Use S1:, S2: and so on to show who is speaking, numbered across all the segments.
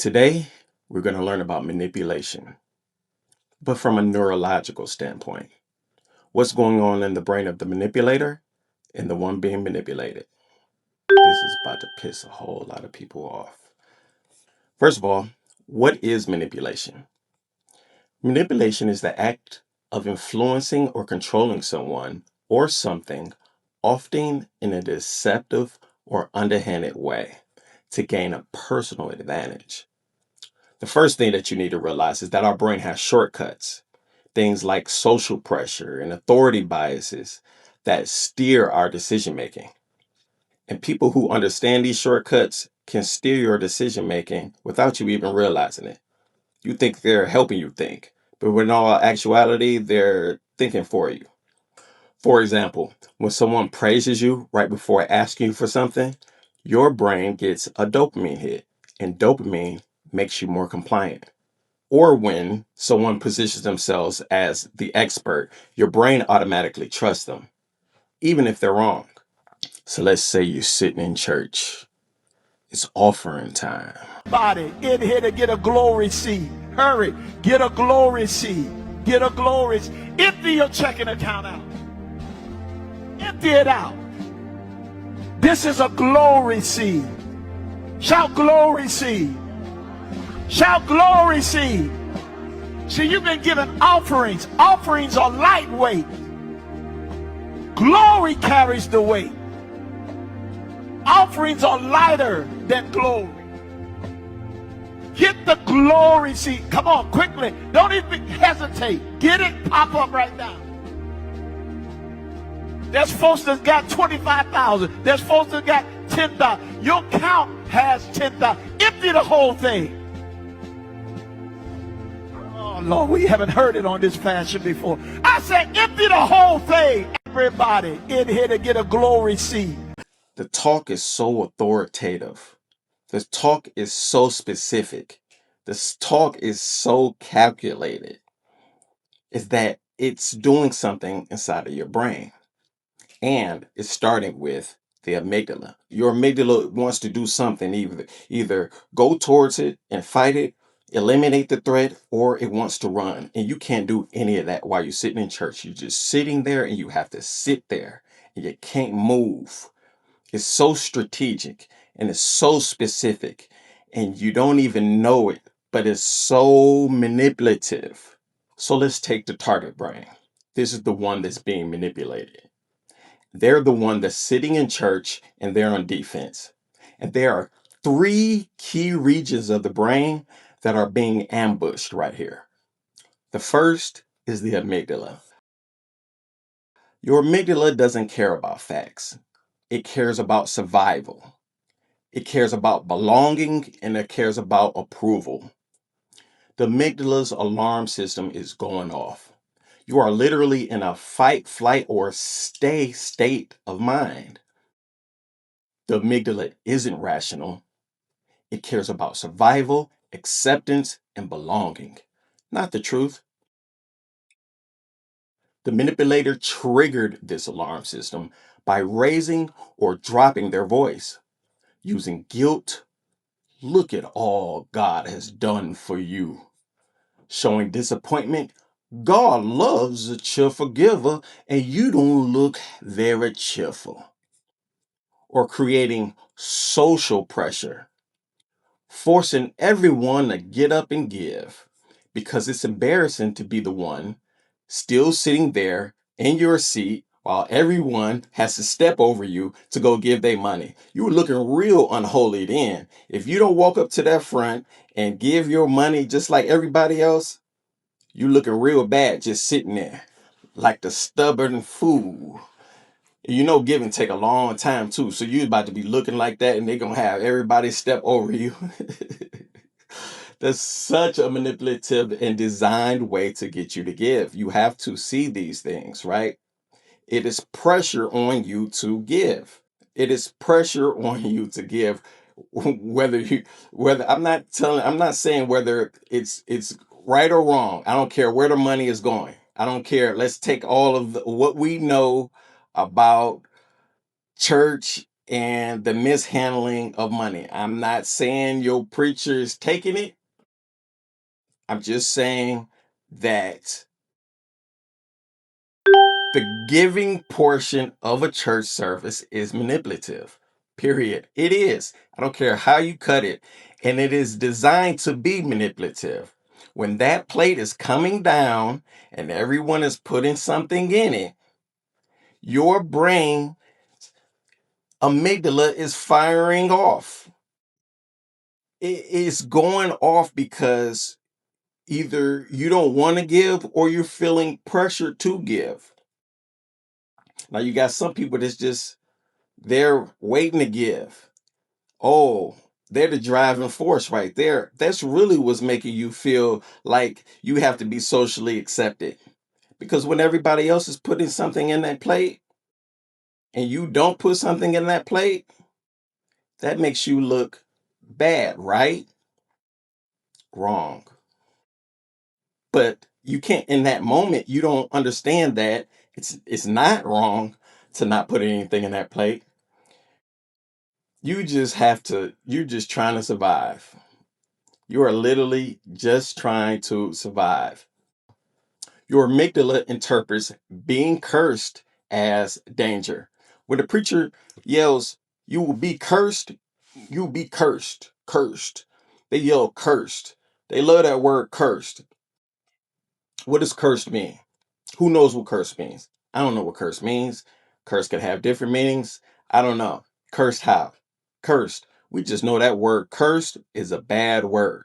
S1: Today, we're going to learn about manipulation, but from a neurological standpoint. What's going on in the brain of the manipulator and the one being manipulated? This is about to piss a whole lot of people off. First of all, what is manipulation? Manipulation is the act of influencing or controlling someone or something, often in a deceptive or underhanded way, to gain a personal advantage. The first thing that you need to realize is that our brain has shortcuts, things like social pressure and authority biases that steer our decision making. And people who understand these shortcuts can steer your decision making without you even realizing it. You think they're helping you think, but in all actuality, they're thinking for you. For example, when someone praises you right before asking you for something, your brain gets a dopamine hit, and dopamine makes you more compliant. Or when someone positions themselves as the expert, your brain automatically trusts them, even if they're wrong. So let's say you're sitting in church. It's offering time.
S2: Body in here to get a glory seed. Hurry, get a glory seed. Get a glory seed. Empty your checking account out. Empty it out. This is a glory seed. Shout glory seed. Shout glory seed. See, you've been given offerings. Offerings are lightweight. Glory carries the weight. Offerings are lighter than glory. Get the glory seed. Come on, quickly. Don't even hesitate. Get it, pop up right now. There's folks that got 25,000. There's folks that got 10,000. Your count has 10,000. Empty the whole thing. Oh, Lord, we haven't heard it on this fashion before. I said empty the whole thing. Everybody in here to get a glory seed.
S1: The talk is so authoritative. The talk is so specific. This talk is so calculated. Is that it's doing something inside of your brain. And it's starting with the amygdala. Your amygdala wants to do something, either go towards it and fight it, eliminate the threat, or it wants to run. And you can't do any of that while you're sitting in church. You're just sitting there and you have to sit there and you can't move. It's so strategic and it's so specific and you don't even know it, but it's so manipulative. So let's take the target brain. This is the one that's being manipulated. They're the one that's sitting in church and they're on defense. And there are three key regions of the brain that are being ambushed right here. The first is the amygdala. Your amygdala doesn't care about facts. It cares about survival. It cares about belonging and it cares about approval. The amygdala's alarm system is going off. You are literally in a fight, flight, or stay state of mind. The amygdala isn't rational. It cares about survival, acceptance, and belonging, not the truth. The manipulator triggered this alarm system by raising or dropping their voice, using guilt. Look at all God has done for you. Showing disappointment. God loves a cheerful giver, and you don't look very cheerful. Or creating social pressure, forcing everyone to get up and give because it's embarrassing to be the one still sitting there in your seat while everyone has to step over you to go give their money. You were looking real unholy then. If you don't walk up to that front and give your money just like everybody else, you looking real bad just sitting there like the stubborn fool. You know, giving take a long time too. So you about to be looking like that and they're going to have everybody step over you. That's such a manipulative and designed way to get you to give. You have to see these things, right? It is pressure on you to give. It is pressure on you to give. Whether I'm not saying whether it's right or wrong. I don't care where the money is going. I don't care. Let's take all of what we know about church and the mishandling of money. I'm not saying your preacher is taking it. I'm just saying that the giving portion of a church service is manipulative. Period. It is. I don't care how you cut it. And it is designed to be manipulative. When that plate is coming down and everyone is putting something in it, your brain amygdala is firing off. It is going off because either you don't want to give or you're feeling pressure to give. Now you got some people that's just they're waiting to give. Oh, they're the driving force right there. That's really what's making you feel like you have to be socially accepted. Because when everybody else is putting something in that plate and you don't put something in that plate, that makes you look bad, right? Wrong. But you can't in that moment, you don't understand that it's not wrong to not put anything in that plate. You're just trying to survive. You are literally just trying to survive. Your amygdala interprets being cursed as danger. When the preacher yells, "You will be cursed," you will be cursed, cursed. They yell cursed. They love that word cursed. What does cursed mean? Who knows what curse means? I don't know what curse means. Curse could have different meanings. I don't know. Cursed how? Cursed. We just know that word cursed is a bad word.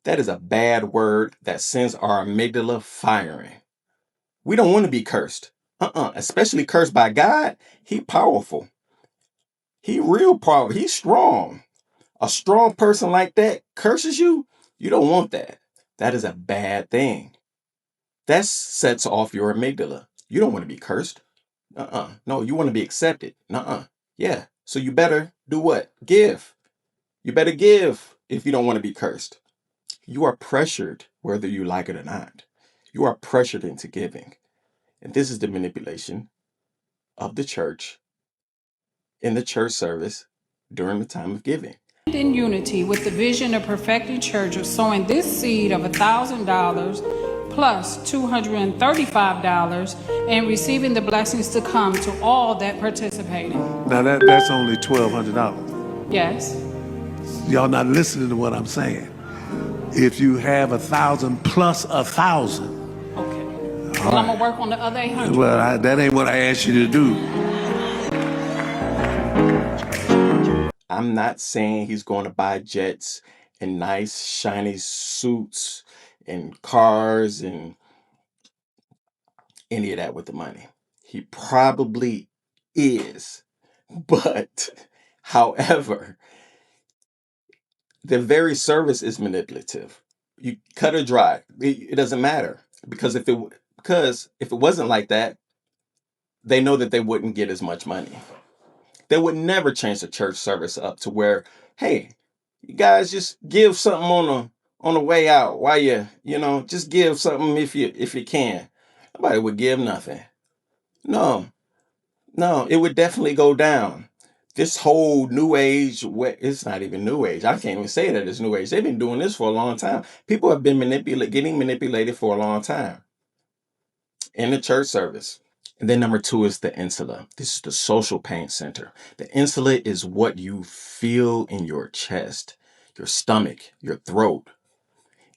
S1: That is a bad word that sends our amygdala firing. We don't want to be cursed. Especially cursed by God. He powerful. He real powerful. He's strong. A strong person like that curses you. You don't want that. That is a bad thing. That sets off your amygdala. You don't want to be cursed. No, you want to be accepted. Yeah. So you better do what? Give. You better give if you don't want to be cursed. You are pressured whether you like it or not. You are pressured into giving. And this is the manipulation of the church in the church service during the time of giving.
S3: In unity with the vision of perfecting church of sowing this seed of $1,000 plus $235 and receiving the blessings to come to all that participated.
S2: Now that's only $1,200.
S3: Yes.
S2: Y'all not listening to what I'm saying. If you have 1,000 plus 1,000,
S3: Okay. Well, I'm gonna work on the other 800.
S2: well, that ain't what I asked you to do.
S1: I'm not saying he's going to buy jets and nice shiny suits and cars and any of that with the money. He probably is. But, however, the very service is manipulative. You cut or dry. It doesn't matter. Because if it wasn't like that, they know that they wouldn't get as much money. They would never change the church service up to where, hey, you guys just give something on the way out. While just give something if you can. Nobody would give nothing. No, no, it would definitely go down. This whole new age, it's not even new age. I can't even say that it's new age. They've been doing this for a long time. People have been getting manipulated for a long time in the church service. And then number 2 is the insula. This is the social pain center. The insula is what you feel in your chest, your stomach, your throat.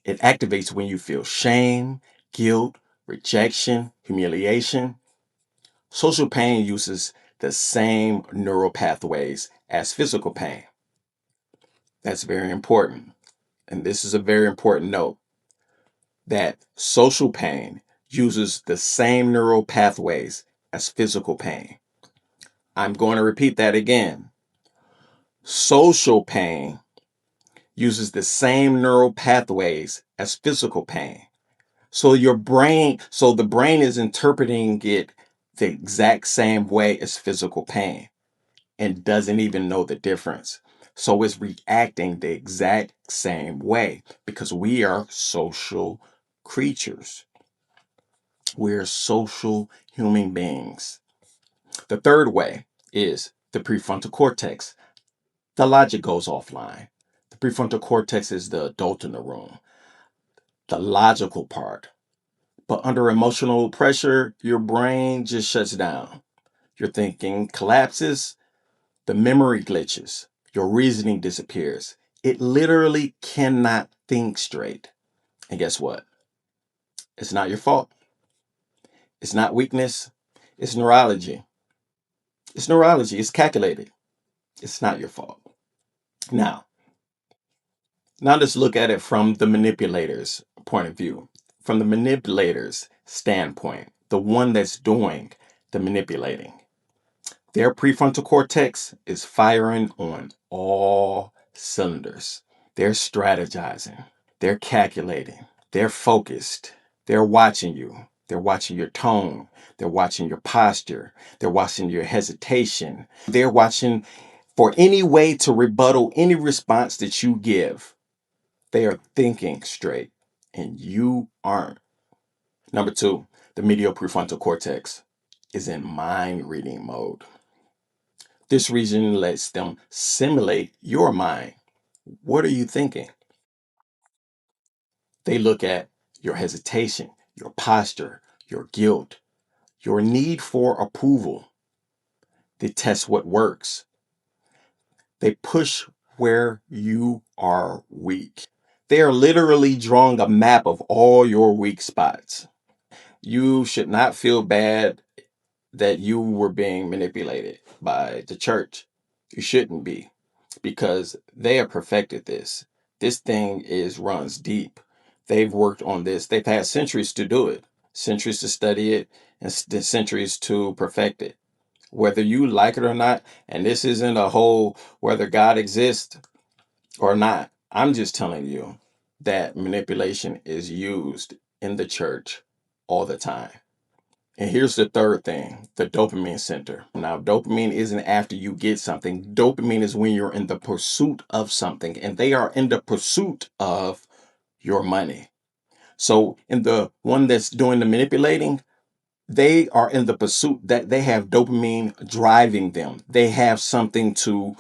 S1: It activates when you feel shame, guilt, rejection, humiliation. Social pain uses the same neural pathways as physical pain. That's very important. And this is a very important note that social pain uses the same neural pathways as physical pain. I'm going to repeat that again. Social pain uses the same neural pathways as physical pain. So the brain is interpreting it the exact same way as physical pain and doesn't even know the difference. So it's reacting the exact same way because we are social creatures. We're social human beings. The third way is the prefrontal cortex. The logic goes offline. The prefrontal cortex is the adult in the room, the logical part. But under emotional pressure, your brain just shuts down. Your thinking collapses, the memory glitches, your reasoning disappears. It literally cannot think straight. And guess what? It's not your fault. It's not weakness. It's neurology. It's neurology. It's calculated. It's not your fault. Now, let's look at it from the manipulator's point of view. From the manipulator's standpoint, the one that's doing the manipulating. Their prefrontal cortex is firing on all cylinders. They're strategizing. They're calculating. They're focused. They're watching you. They're watching your tone. They're watching your posture. They're watching your hesitation. They're watching for any way to rebuttal any response that you give. They are thinking straight, and you aren't. Number two, the medial prefrontal cortex is in mind reading mode. This region lets them simulate your mind. What are you thinking? They look at your hesitation, your posture, your guilt, your need for approval. They test what works. They push where you are weak. They are literally drawing a map of all your weak spots. You should not feel bad that you were being manipulated by the church. You shouldn't be, because they have perfected this. This thing runs deep. They've worked on this. They've had centuries to do it, centuries to study it, and centuries to perfect it. Whether you like it or not, and this isn't a whole whether God exists or not. I'm just telling you that manipulation is used in the church all the time. And here's the third thing, the dopamine center. Now, dopamine isn't after you get something. Dopamine is when you're in the pursuit of something, and they are in the pursuit of your money. So in the one that's doing the manipulating, they are in the pursuit that they have dopamine driving them. They have something to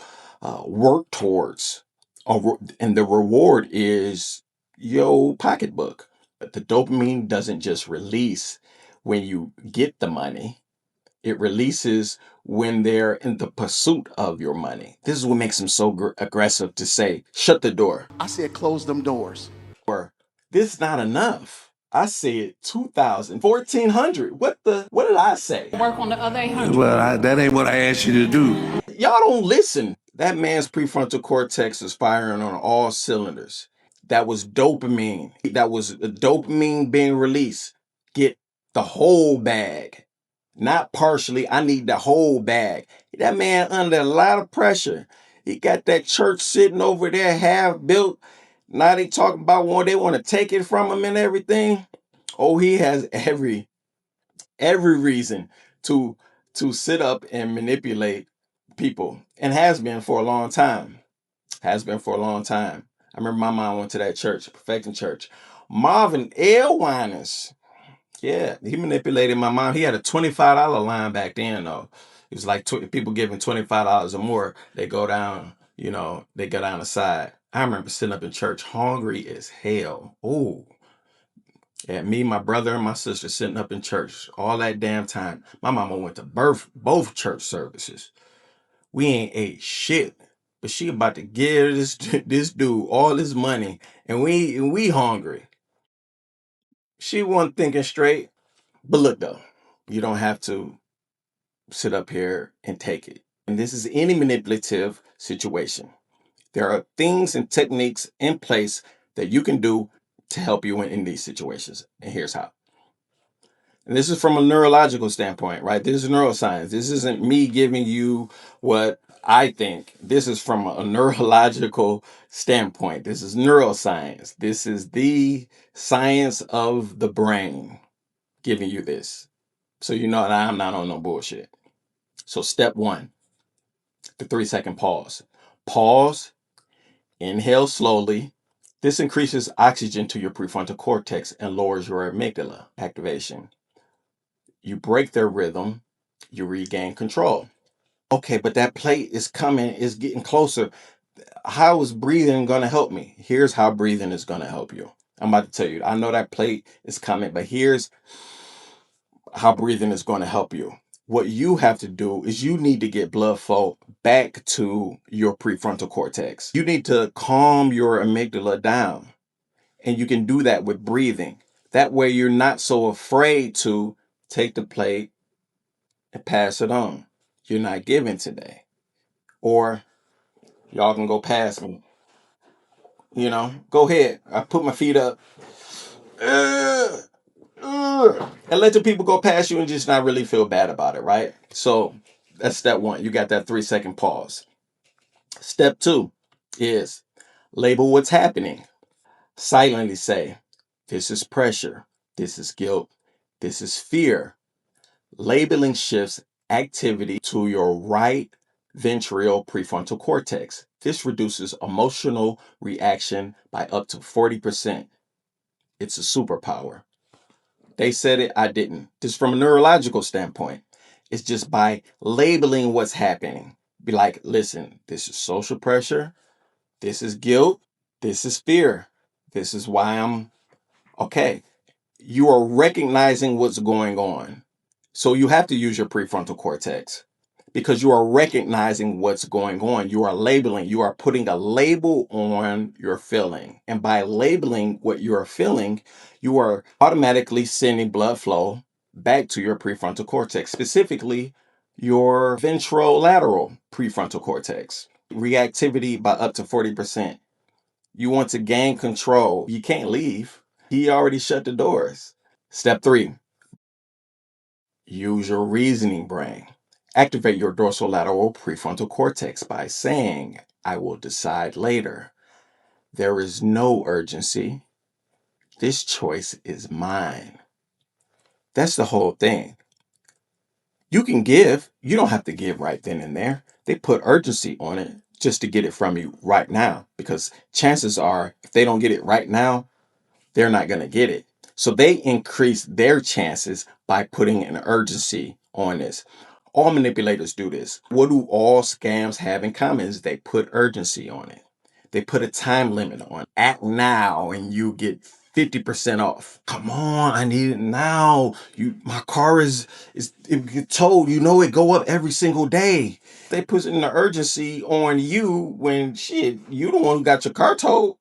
S1: work towards. And the reward is your pocketbook. But the dopamine doesn't just release when you get the money. It releases when they're in the pursuit of your money. This is what makes them so aggressive to say, shut the door.
S2: I said, close them doors.
S1: Or this is not enough. I said 2,000, 1,400. What did I say?
S3: Work on the other 800.
S2: Well, that ain't what I asked you to do.
S1: Y'all don't listen. That man's prefrontal cortex is firing on all cylinders. That was dopamine. That was dopamine being released. Get the whole bag, not partially. I need the whole bag. That man under a lot of pressure. He got that church sitting over there half built. Now they talking about they want to take it from him and everything. Oh, he has every reason to sit up and manipulate people, and has been for a long time. Has been for a long time. I remember my mom went to that church, Perfecting Church. Marvin L. Winans. Yeah, he manipulated my mom. He had a $25 line back then, though. It was like people giving $25 or more. They go down, they go down the side. I remember sitting up in church hungry as hell. Oh, yeah, me, my brother, and my sister sitting up in church all that damn time. My mama went to both church services. We ain't ate shit, but she about to give this dude all his money, and we hungry. She wasn't thinking straight. But look though, you don't have to sit up here and take it. And this is any manipulative situation. There are things and techniques in place that you can do to help you in these situations. And here's how. And this is from a neurological standpoint, right? This is neuroscience. This isn't me giving you what I think. This is from a neurological standpoint. This is neuroscience. This is the science of the brain giving you this. So you know that I'm not on no bullshit. So step one, the 3-second pause. Pause, inhale slowly. This increases oxygen to your prefrontal cortex and lowers your amygdala activation. You break their rhythm, you regain control. Okay, but that plate is coming, is getting closer. How is breathing going to help me? Here's how breathing is going to help you. I'm about to tell you. I know that plate is coming, but here's how breathing is going to help you. What you have to do is you need to get blood flow back to your prefrontal cortex. You need to calm your amygdala down. And you can do that with breathing. That way you're not so afraid to take the plate and pass it on. You're not giving today. Or y'all can go past me. Go ahead. I put my feet up. And let the people go past you and just not really feel bad about it, right? So that's step one. You got that 3-second pause. Step two is label what's happening. Silently say, this is pressure, this is guilt, this is fear. Labeling shifts activity to your right ventral prefrontal cortex. This reduces emotional reaction by up to 40%. It's a superpower. They said it, I didn't. Just from a neurological standpoint, it's just by labeling what's happening. Be like, listen, this is social pressure, this is guilt, this is fear, this is why I'm okay. You are recognizing what's going on. So you have to use your prefrontal cortex because you are recognizing what's going on. You are labeling, you are putting a label on your feeling. And by labeling what you are feeling, you are automatically sending blood flow back to your prefrontal cortex, specifically your ventrolateral prefrontal cortex. Reactivity by up to 40%. You want to gain control. You can't leave. He already shut the doors. Step three, use your reasoning brain. Activate your dorsolateral prefrontal cortex by saying, I will decide later. There is no urgency. This choice is mine. That's the whole thing. You can give. You don't have to give right then and there. They put urgency on it just to get it from you right now because chances are, if they don't get it right now, they're not going to get it. So they increase their chances by putting an urgency on this. All manipulators do this. What do all scams have in common is they put urgency on it. They put a time limit on it. Act now and you get 50% off. Come on, I need it now. My car is it get towed. It go up every single day. They put in the urgency on you when shit, you the one who got your car towed.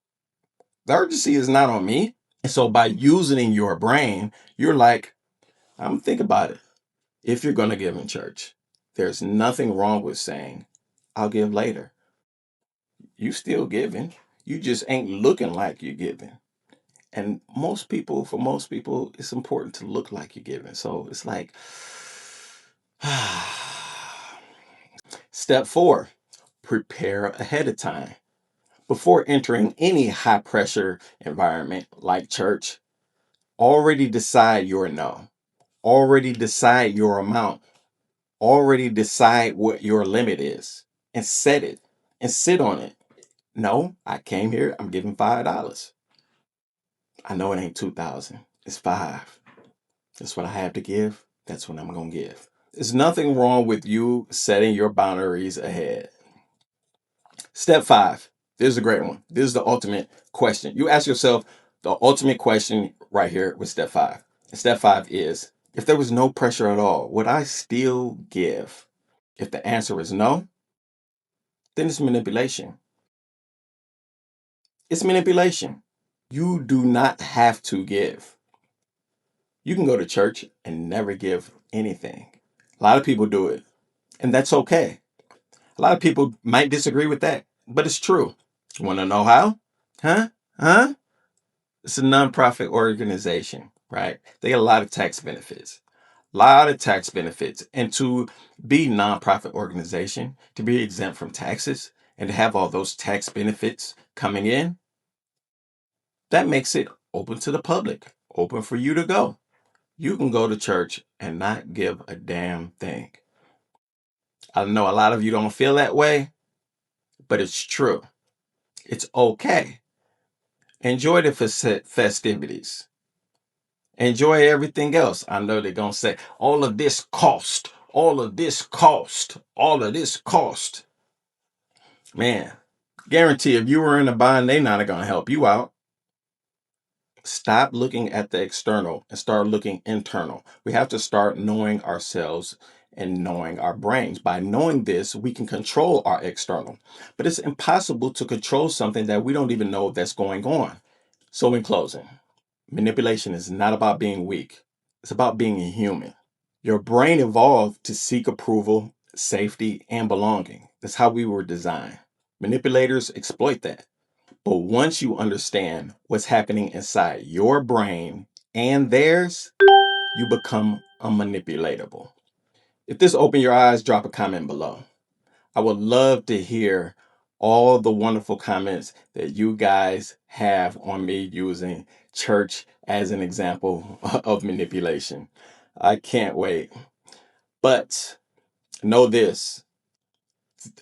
S1: The urgency is not on me. And so by using your brain, you're like, I'm think about it. If you're going to give in church, there's nothing wrong with saying, I'll give later. You still giving. You just ain't looking like you're giving. And for most people, it's important to look like you're giving. So it's like, step four, prepare ahead of time. Before entering any high pressure environment like church, already decide your no. Already decide your amount. Already decide what your limit is and set it and sit on it. No, I came here, I'm giving $5. I know it ain't 2,000. It's 5. That's what I have to give. That's what I'm going to give. There's nothing wrong with you setting your boundaries ahead. Step 5. This is a great one. This is the ultimate question. You ask yourself the ultimate question right here with step 5. And step 5 is, if there was no pressure at all, would I still give? If the answer is no, then it's manipulation. It's manipulation. You do not have to give. You can go to church and never give anything. A lot of people do it, and that's okay. A lot of people might disagree with that, but it's true. You want to know how? Huh? Huh? It's a nonprofit organization, right? They get a lot of tax benefits. Lot of tax benefits. And to be nonprofit organization, to be exempt from taxes and to have all those tax benefits coming in, that makes it open to the public, open for you to go. You can go to church and not give a damn thing. I know a lot of you don't feel that way, but it's true. It's okay. Enjoy the festivities. Enjoy everything else. I know they're going to say, all of this cost. all of this cost. Man, guarantee if you were in a bind, they not gonna help you out. Stop looking at the external and start looking internal. We have to start knowing ourselves and knowing our brains. By knowing this, we can control our external. But it's impossible to control something that we don't even know that's going on. So in closing, manipulation is not about being weak. It's about being a human. Your brain evolved to seek approval, safety, and belonging. That's how we were designed. Manipulators exploit that. But once you understand what's happening inside your brain and theirs, you become unmanipulatable. If this opened your eyes, drop a comment below. I would love to hear all the wonderful comments that you guys have on me using church as an example of manipulation. I can't wait. But know this,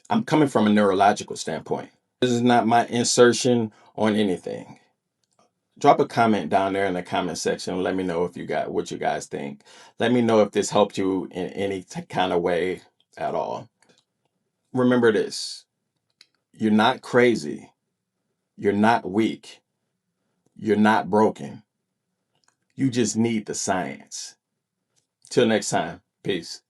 S1: I'm coming from a neurological standpoint. This is not my insertion on anything. Drop a comment down there in the comment section. Let me know if you got what you guys think. Let me know if this helped you in any kind of way at all. Remember this, you're not crazy. You're not weak. You're not broken. You just need the science. Till next time, peace.